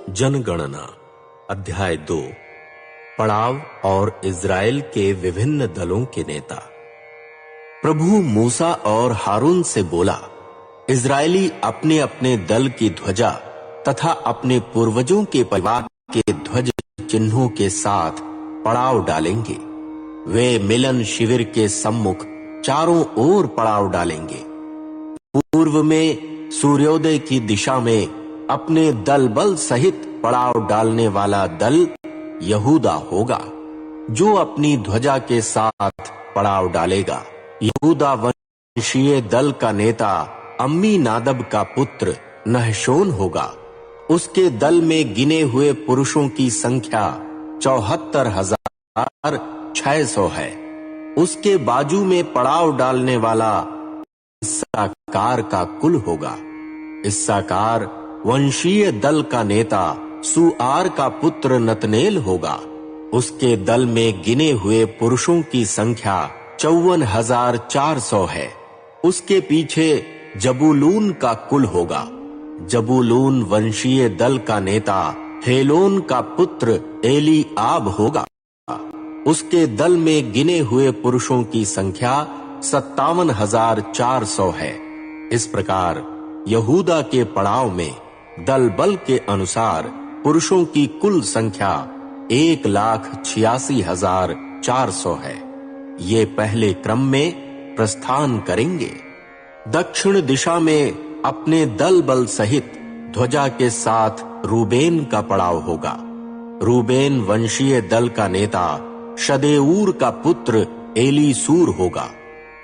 जनगणना अध्याय 2 पड़ाव और इज़राइल के विभिन्न दलों के नेता। प्रभु मूसा और हारून से बोला, इज़राइली अपने अपने दल की ध्वजा तथा अपने पूर्वजों के परिवार के ध्वज चिन्हों के साथ पड़ाव डालेंगे। वे मिलन शिविर के सम्मुख चारों ओर पड़ाव डालेंगे। पूर्व में सूर्योदय की दिशा में अपने दल बल सहित पड़ाव डालने वाला दल यहूदा होगा, जो अपनी ध्वजा के साथ पड़ाव डालेगा। यहूदा वंशीय दल का नेता अम्मी नादब का पुत्र नहशोन होगा। उसके दल में गिने हुए पुरुषों की संख्या 74,600 है। उसके बाजू में पड़ाव डालने वाला इस्साकार का कुल होगा। इस्साकार वंशीय दल का नेता सुआर का पुत्र नतनेल होगा। उसके दल में गिने हुए पुरुषों की संख्या 54,400 है। उसके पीछे जबूलून का कुल होगा। जबूलून वंशीय दल का नेता हेलोन का पुत्र एलीआब होगा। उसके दल में गिने हुए पुरुषों की संख्या 57,400 है। इस प्रकार यहूदा के पड़ाव में दल बल के अनुसार पुरुषों की कुल संख्या 1,86,400 है। ये पहले क्रम में प्रस्थान करेंगे। दक्षिण दिशा में अपने दल बल सहित ध्वजा के साथ रूबेन का पड़ाव होगा। रूबेन वंशीय दल का नेता शदेऊर का पुत्र एलीसूर होगा।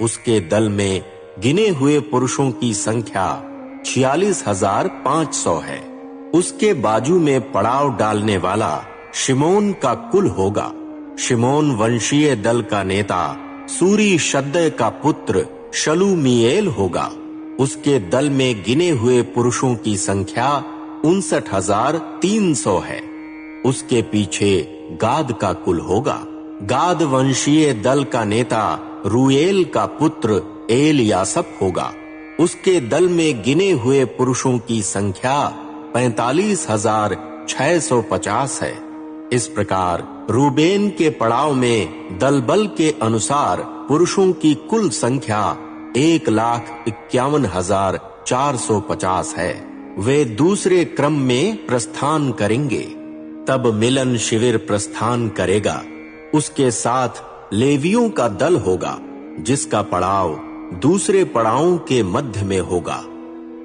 उसके दल में गिने हुए पुरुषों की संख्या 46,500 है। उसके बाजू में पड़ाव डालने वाला शिमोन का कुल होगा। शिमोन वंशीय दल का नेता सूरी शद्दै का पुत्र शलूमीएल होगा। उसके दल में गिने हुए पुरुषों की संख्या 59,300 है। उसके पीछे गाद का कुल होगा। गाद वंशीय दल का नेता रूएल का पुत्र एलयासप होगा। उसके दल में गिने हुए पुरुषों की संख्या 45,650 है। इस प्रकार रूबेन के पड़ाव में दल बल के अनुसार पुरुषों की कुल संख्या 1,51,450 है। वे दूसरे क्रम में प्रस्थान करेंगे। तब मिलन शिविर प्रस्थान करेगा। उसके साथ लेवियों का दल होगा, जिसका पड़ाव दूसरे पड़ावों के मध्य में होगा।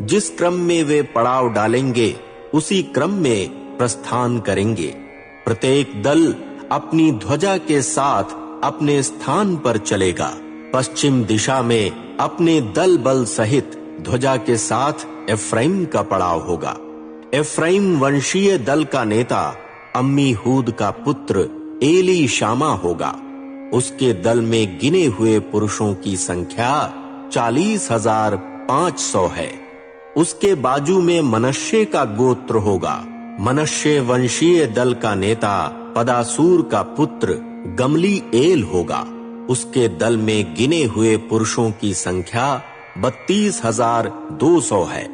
जिस क्रम में वे पड़ाव डालेंगे उसी क्रम में प्रस्थान करेंगे। प्रत्येक दल अपनी ध्वजा के साथ अपने स्थान पर चलेगा। पश्चिम दिशा में अपने दल बल सहित ध्वजा के साथ एफ्राइम का पड़ाव होगा। एफ्राइम वंशीय दल का नेता अम्मीहूद का पुत्र एलीशामा होगा। उसके दल में गिने हुए पुरुषों की संख्या 40,500 है। उसके बाजू में मनश्शे का गोत्र होगा। मनश्शे वंशीय दल का नेता पदासूर का पुत्र गमलीएल होगा। उसके दल में गिने हुए पुरुषों की संख्या 32,200 है।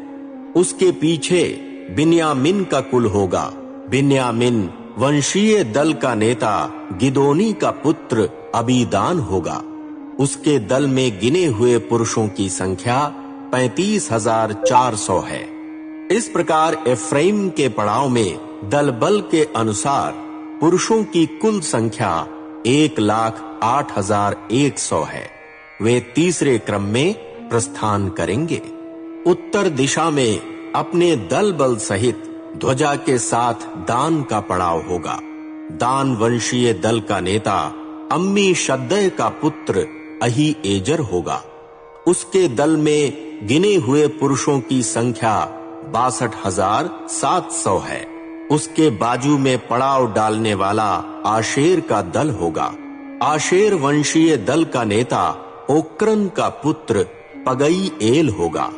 उसके पीछे बिन्यामिन का कुल होगा। बिन्यामिन वंशीय दल का नेता गिदोनी का पुत्र अबीदान होगा। उसके दल में गिने हुए पुरुषों की संख्या 35,400 है। इस प्रकार एफ्राइम के पड़ाव में दल बल के अनुसार पुरुषों की कुल संख्या 1,08,100 है। वे तीसरे क्रम में प्रस्थान करेंगे। उत्तर दिशा में अपने दल बल सहित ध्वजा के साथ दान का पड़ाव होगा। दान वंशीय दल का नेता अम्मी शद्दै का पुत्र अहीएजर होगा। उसके दल में गिने हुए पुरुषों की संख्या 62,700 है। उसके बाजू में पड़ाव डालने वाला आशेर का दल होगा। आशेर वंशीय दल का नेता ओक्रन का पुत्र पगईएल होगा।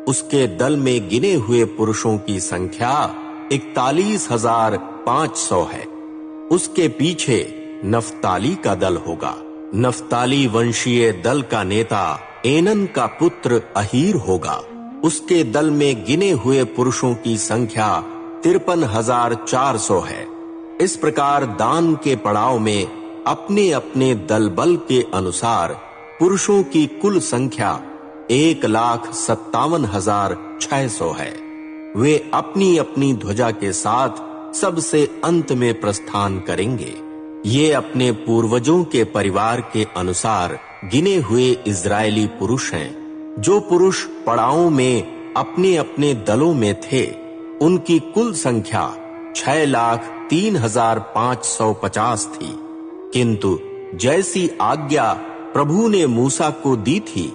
उसके दल में गिने हुए पुरुषों की संख्या 41,500 है। उसके पीछे नफ्ताली का दल होगा। नफ्ताली वंशीय दल का नेता एनन का पुत्र अहीर होगा। उसके दल में गिने हुए पुरुषों की संख्या 53,400 है। इस प्रकार दान के पड़ाव में अपने अपने दल बल के अनुसार पुरुषों की कुल संख्या 1,57,600 है। वे अपनी अपनी ध्वजा के साथ सबसे अंत में प्रस्थान करेंगे। ये अपने पूर्वजों के परिवार के अनुसार गिने हुए इजरायली पुरुष हैं। जो पुरुष पड़ावों में अपने अपने दलों में थे, उनकी कुल संख्या 6,03,550 थी। किंतु जैसी आज्ञा प्रभु ने मूसा को दी थी,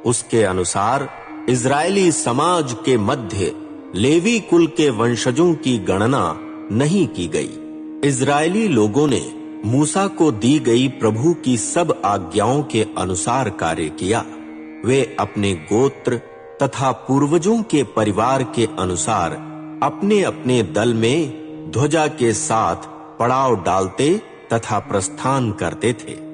उसके अनुसार इजरायली समाज के मध्य लेवी कुल के वंशजों की गणना नहीं की गई। इजरायली लोगों ने मूसा को दी गई प्रभु की सब आज्ञाओं के अनुसार कार्य किया। वे अपने गोत्र तथा पूर्वजों के परिवार के अनुसार अपने अपने दल में ध्वजा के साथ पड़ाव डालते तथा प्रस्थान करते थे।